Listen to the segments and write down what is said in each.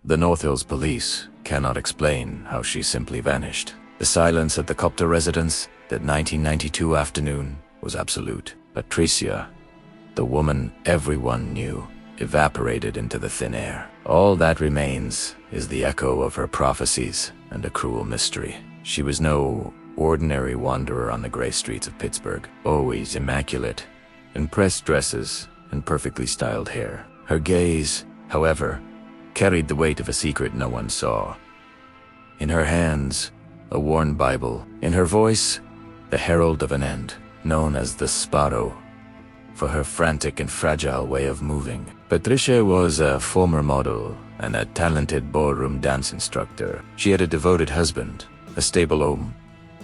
The North Hills police cannot explain how she simply vanished. The silence at the Kopta residence that 1992 afternoon was absolute. Patricia, the woman everyone knew, evaporated into the thin air. All that remains is the echo of her prophecies and a cruel mystery. She was no ordinary wanderer on the gray streets of Pittsburgh, always immaculate, in pressed dresses and perfectly styled hair. Her gaze, however, carried the weight of a secret no one saw. In her hands, a worn Bible. In her voice, the herald of an end, known as the Sparrow, for her frantic and fragile way of moving. Patricia was a former model and a talented ballroom dance instructor. She had a devoted husband, a stable home,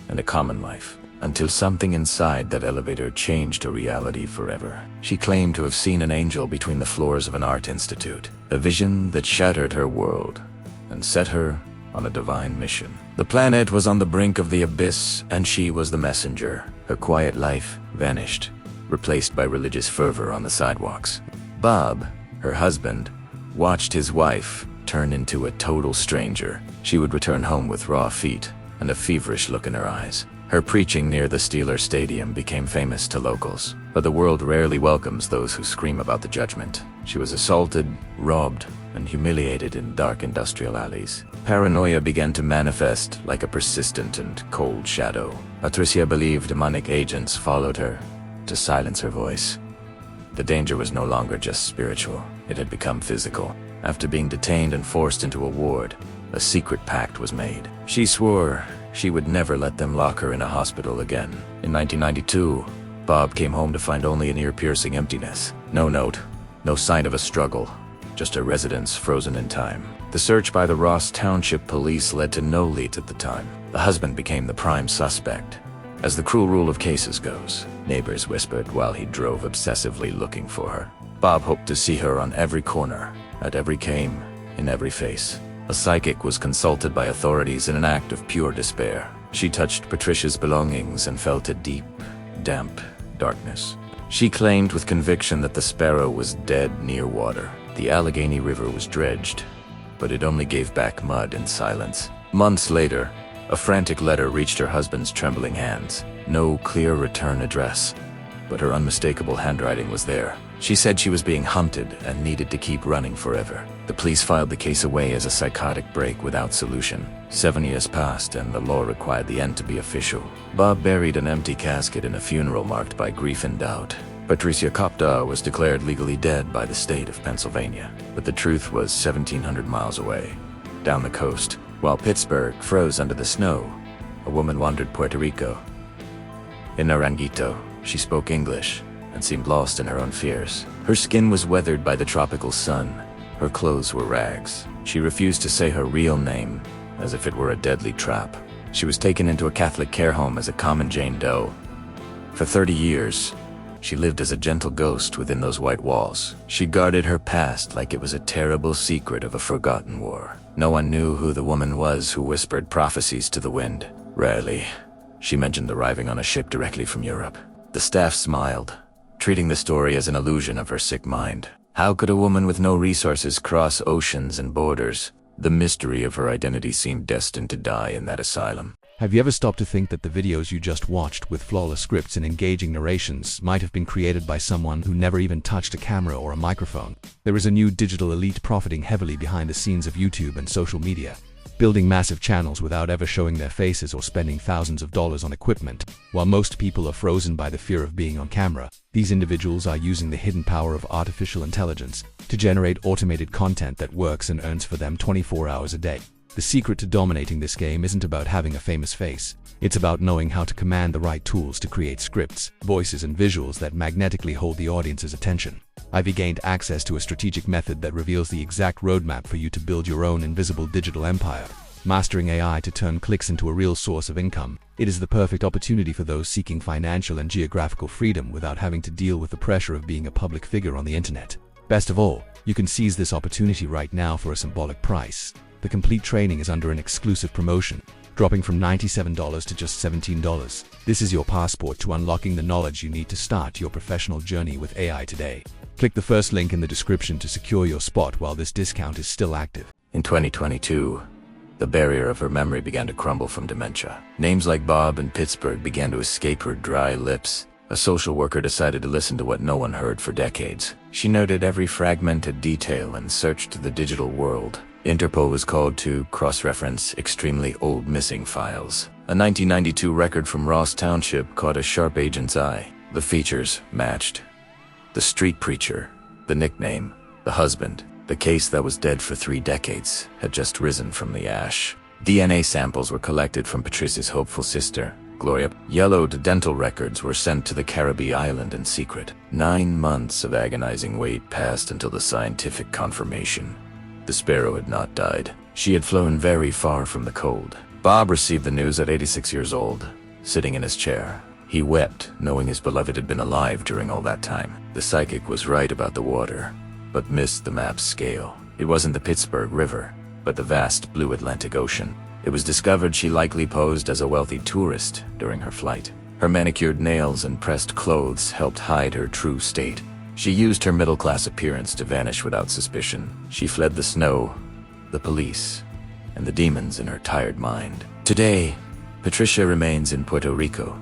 and a common life, until something inside that elevator changed her reality forever. She claimed to have seen an angel between the floors of an art institute, a vision that shattered her world and set her on a divine mission. The planet was on the brink of the abyss, and she was the messenger. Her quiet life vanished, replaced by religious fervor on the sidewalks. Bob, her husband, watched his wife turn into a total stranger. She would return home with raw feet and a feverish look in her eyes. Her preaching near the Steelers Stadium became famous to locals, but the world rarely welcomes those who scream about the judgment. She was assaulted, robbed, and humiliated in dark industrial alleys. Paranoia began to manifest like a persistent and cold shadow. Patricia believed demonic agents followed her to silence her voice. The danger was no longer just spiritual, it had become physical. After being detained and forced into a ward, a secret pact was made. She swore she would never let them lock her in a hospital again. In 1992, Bob came home to find only an ear-piercing emptiness. No note, no sign of a struggle, just a residence frozen in time. The search by the Ross Township police led to no leads at the time. The husband became the prime suspect. As the cruel rule of cases goes, neighbors whispered while he drove obsessively looking for her. Bob hoped to see her on every corner, at every cane, in every face. A psychic was consulted by authorities in an act of pure despair. She touched Patricia's belongings and felt a deep, damp darkness. She claimed with conviction that the Sparrow was dead near water. The Allegheny River was dredged, but it only gave back mud and silence. Months later, a frantic letter reached her husband's trembling hands. No clear return address, but her unmistakable handwriting was there. She said she was being hunted and needed to keep running forever. The police filed the case away as a psychotic break without solution. 7 years passed, and the law required the end to be official. Bob buried an empty casket in a funeral marked by grief and doubt. Patricia Kopta was declared legally dead by the state of Pennsylvania, but the truth was 1,700 miles away, down the coast. While Pittsburgh froze under the snow, a woman wandered Puerto Rico. In Naranjito, she spoke English and seemed lost in her own fears. Her skin was weathered by the tropical sun. Her clothes were rags. She refused to say her real name, as if it were a deadly trap. She was taken into a Catholic care home as a common Jane Doe. For 30 years, she lived as a gentle ghost within those white walls. She guarded her past like it was a terrible secret of a forgotten war. No one knew who the woman was who whispered prophecies to the wind. Rarely, she mentioned arriving on a ship directly from Europe. The staff smiled, treating the story as an illusion of her sick mind. How could a woman with no resources cross oceans and borders? The mystery of her identity seemed destined to die in that asylum. Have you ever stopped to think that the videos you just watched with flawless scripts and engaging narrations might have been created by someone who never even touched a camera or a microphone? There is a new digital elite profiting heavily behind the scenes of YouTube and social media, building massive channels without ever showing their faces or spending thousands of dollars on equipment. While most people are frozen by the fear of being on camera, these individuals are using the hidden power of artificial intelligence to generate automated content that works and earns for them 24 hours a day. The secret to dominating this game isn't about having a famous face. It's about knowing how to command the right tools to create scripts, voices, and visuals that magnetically hold the audience's attention. I've gained access to a strategic method that reveals the exact roadmap for you to build your own invisible digital empire. Mastering AI to turn clicks into a real source of income. It is the perfect opportunity for those seeking financial and geographical freedom without having to deal with the pressure of being a public figure on the internet. Best of all, you can seize this opportunity right now for a symbolic price. The complete training is under an exclusive promotion, dropping from $97 to just $17. This is your passport to unlocking the knowledge you need to start your professional journey with AI today. Click the first link in the description to secure your spot while this discount is still active. In 2022, the barrier of her memory began to crumble from dementia. Names like Bob and Pittsburgh began to escape her dry lips. A social worker decided to listen to what no one heard for decades. She noted every fragmented detail and searched the digital world. Interpol was called to cross-reference extremely old missing files. A 1992 record from Ross Township caught a sharp agent's eye. The features matched. The street preacher, the nickname, the husband. The case that was dead for 3 decades had just risen from the ash. DNA samples were collected from Patricia's hopeful sister, Gloria. Yellowed dental records were sent to the Caribbean island in secret. 9 months of agonizing wait passed until the scientific confirmation. The sparrow had not died. She had flown very far from the cold. Bob received the news at 86 years old, sitting in his chair. He wept, knowing his beloved had been alive during all that time. The psychic was right about the water, but missed the map's scale. It wasn't the Pittsburgh River, but the vast blue Atlantic Ocean. It was discovered she likely posed as a wealthy tourist during her flight. Her manicured nails and pressed clothes helped hide her true state. She used her middle-class appearance to vanish without suspicion. She fled the snow, the police, and the demons in her tired mind. Today, Patricia remains in Puerto Rico,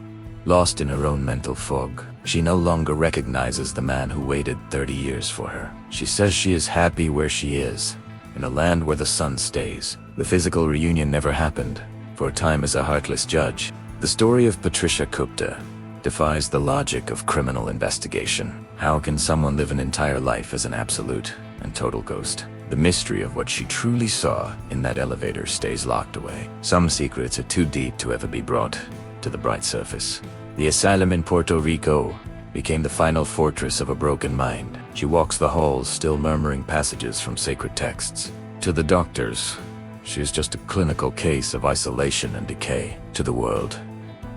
lost in her own mental fog. She no longer recognizes the man who waited 30 years for her. She says she is happy where she is, in a land where the sun stays. The physical reunion never happened, for time is a heartless judge. The story of Patricia Kopta defies the logic of criminal investigation. How can someone live an entire life as an absolute and total ghost? The mystery of what she truly saw in that elevator stays locked away. Some secrets are too deep to ever be brought to the bright surface. The asylum in Puerto Rico became the final fortress of a broken mind. She walks the halls, still murmuring passages from sacred texts. To the doctors, she is just a clinical case of isolation and decay. To the world,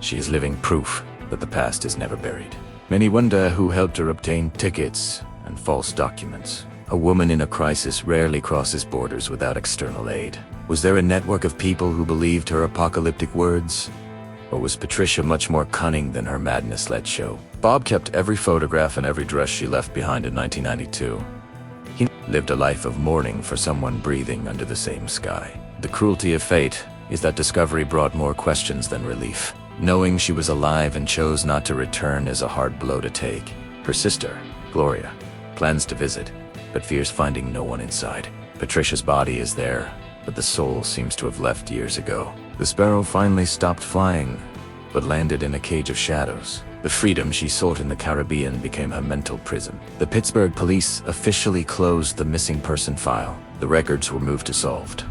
she is living proof that the past is never buried. Many wonder who helped her obtain tickets and false documents. A woman in a crisis rarely crosses borders without external aid. Was there a network of people who believed her apocalyptic words? Or was Patricia much more cunning than her madness let show? Bob kept every photograph and every dress she left behind in 1992. He lived a life of mourning for someone breathing under the same sky. The cruelty of fate is that discovery brought more questions than relief. Knowing she was alive and chose not to return is a hard blow to take. Her sister, Gloria, plans to visit, but fears finding no one inside. Patricia's body is there, but the soul seems to have left years ago. The sparrow finally stopped flying, but landed in a cage of shadows. The freedom she sought in the Caribbean became her mental prison. The Pittsburgh police officially closed the missing person file. The records were moved to solved,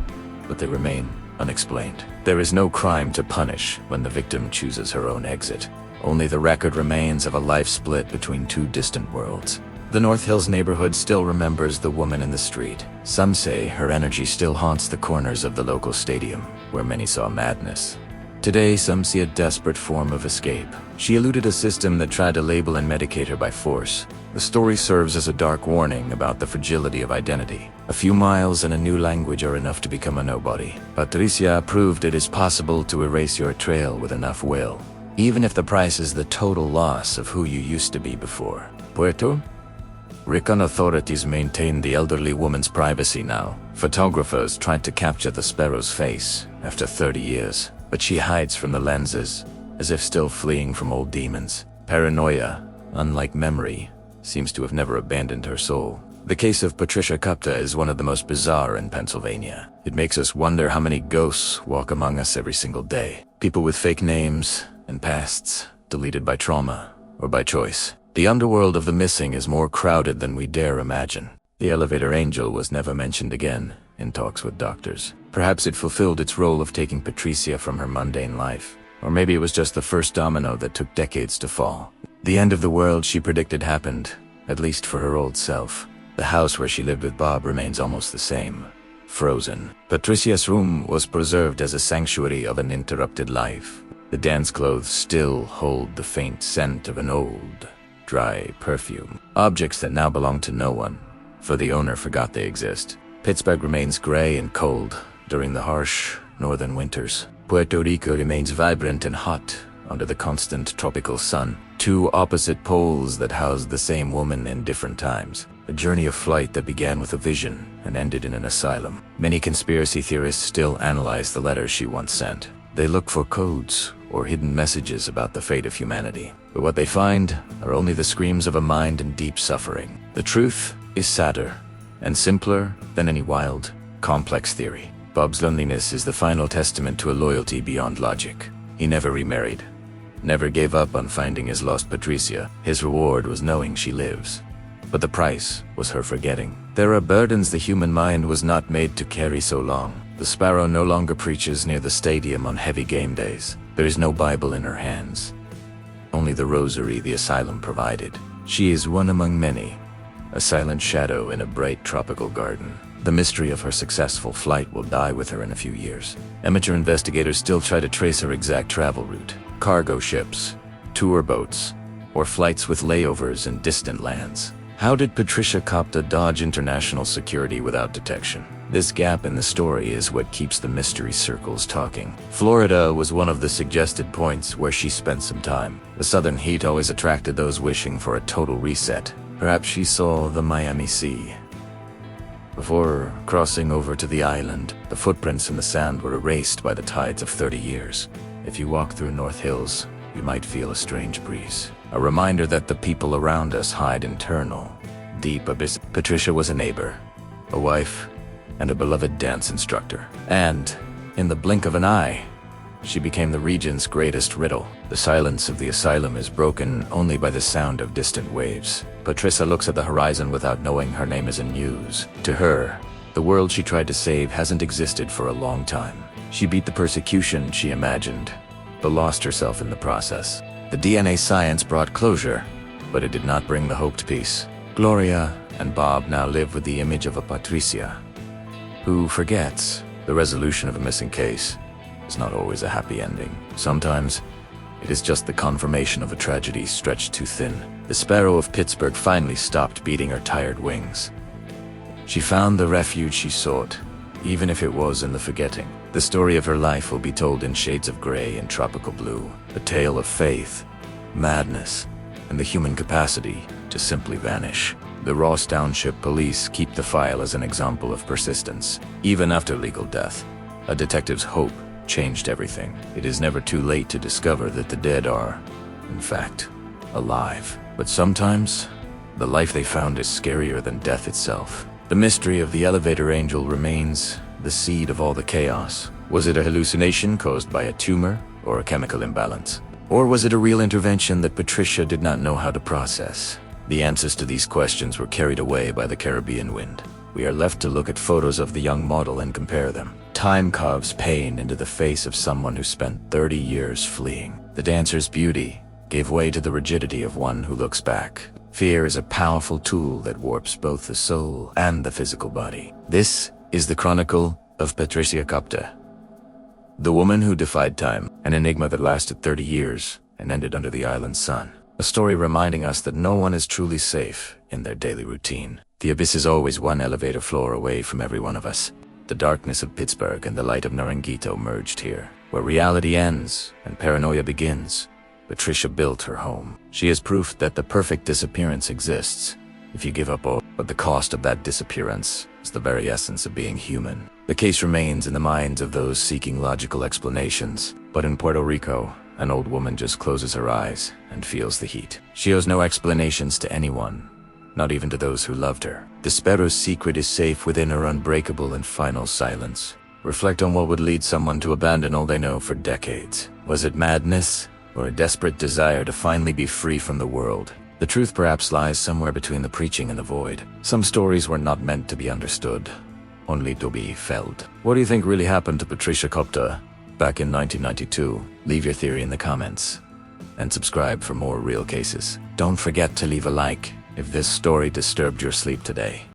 but they remain unexplained. There is no crime to punish when the victim chooses her own exit. Only the record remains of a life split between 2 distant worlds. The North Hills neighborhood still remembers the woman in the street. Some say her energy still haunts the corners of the local stadium, where many saw madness. Today, some see a desperate form of escape. She eluded a system that tried to label and medicate her by force. The story serves as a dark warning about the fragility of identity. A few miles and a new language are enough to become a nobody. Patricia proved it is possible to erase your trail with enough will, even if the price is the total loss of who you used to be before. Puerto Rican authorities maintain the elderly woman's privacy now. Photographers tried to capture the sparrow's face after 30 years, but she hides from the lenses, as if still fleeing from old demons. Paranoia, unlike memory, seems to have never abandoned her soul. The case of Patricia Kopta is one of the most bizarre in Pennsylvania. It makes us wonder how many ghosts walk among us every single day. People with fake names and pasts, deleted by trauma or by choice. The underworld of the missing is more crowded than we dare imagine. The elevator angel was never mentioned again in talks with doctors. Perhaps it fulfilled its role of taking Patricia from her mundane life. Or maybe it was just the first domino that took decades to fall. The end of the world she predicted happened, at least for her old self. The house where she lived with Bob remains almost the same, frozen. Patricia's room was preserved as a sanctuary of an interrupted life. The dance clothes still hold the faint scent of an old, dry perfume. Objects that now belong to no one, for the owner forgot they exist. Pittsburgh remains gray and cold during the harsh northern winters. Puerto Rico remains vibrant and hot under the constant tropical sun. two opposite poles that housed the same woman in different times. A journey of flight that began with a vision and ended in an asylum. Many conspiracy theorists still analyze the letters she once sent. They look for codes or hidden messages about the fate of humanity. But what they find are only the screams of a mind in deep suffering. The truth is sadder and simpler than any wild, complex theory. Bob's loneliness is the final testament to a loyalty beyond logic. He never remarried, never gave up on finding his lost Patricia. His reward was knowing she lives. But the price was her forgetting. There are burdens the human mind was not made to carry so long. The sparrow no longer preaches near the stadium on heavy game days. There is no Bible in her hands. Only the rosary the asylum provided. She is one among many, a silent shadow in a bright tropical garden. The mystery of her successful flight will die with her in a few years. Amateur investigators still try to trace her exact travel route. Cargo ships, tour boats, or flights with layovers in distant lands. How did Patricia Kopta dodge international security without detection? This gap in the story is what keeps the mystery circles talking. Florida was one of the suggested points where she spent some time. The southern heat always attracted those wishing for a total reset. Perhaps she saw the Miami Sea. Before crossing over to the island, the footprints in the sand were erased by the tides of 30 years. If you walk through North Hills, you might feel a strange breeze. A reminder that the people around us hide internal, deep abyss. Patricia was a neighbor, a wife, and a beloved dance instructor. And, in the blink of an eye, she became the region's greatest riddle. The silence of the asylum is broken only by the sound of distant waves. Patricia looks at the horizon without knowing her name is in news. To her, the world she tried to save hasn't existed for a long time. She beat the persecution she imagined, but lost herself in the process. The DNA science brought closure, but it did not bring the hoped peace. Gloria and Bob now live with the image of a Patricia who forgets. The resolution of a missing case is not always a happy ending. Sometimes, it is just the confirmation of a tragedy stretched too thin. The sparrow of Pittsburgh finally stopped beating her tired wings. She found the refuge she sought, even if it was in the forgetting. The story of her life will be told in shades of gray and tropical blue. A tale of faith, madness, and the human capacity to simply vanish. The Ross Township Police keep the file as an example of persistence. Even after legal death, a detective's hope changed everything. It is never too late to discover that the dead are, in fact, alive. But sometimes, the life they found is scarier than death itself. The mystery of the elevator angel remains the seed of all the chaos. Was it a hallucination caused by a tumor or a chemical imbalance? Or was it a real intervention that Patricia did not know how to process? The answers to these questions were carried away by the Caribbean wind. We are left to look at photos of the young model and compare them. Time carves pain into the face of someone who spent 30 years fleeing. The dancer's beauty gave way to the rigidity of one who looks back. Fear is a powerful tool that warps both the soul and the physical body. This is the chronicle of Patricia Kopta, the woman who defied time, an enigma that lasted 30 years and ended under the island's sun. A story reminding us that no one is truly safe in their daily routine. The abyss is always one elevator floor away from every one of us. The darkness of Pittsburgh and the light of Naranjito merged here. Where reality ends and paranoia begins, Patricia built her home. She is proof that the perfect disappearance exists if you give up all. But the cost of that disappearance is the very essence of being human. The case remains in the minds of those seeking logical explanations. But in Puerto Rico, an old woman just closes her eyes and feels the heat. She owes no explanations to anyone, not even to those who loved her. The sparrow's secret is safe within her unbreakable and final silence. Reflect on what would lead someone to abandon all they know for decades. Was it madness, or a desperate desire to finally be free from the world? The truth perhaps lies somewhere between the preaching and the void. Some stories were not meant to be understood, only to be felt. What do you think really happened to Patricia Kopta back in 1992? Leave your theory in the comments, and subscribe for more real cases. Don't forget to leave a like if this story disturbed your sleep today.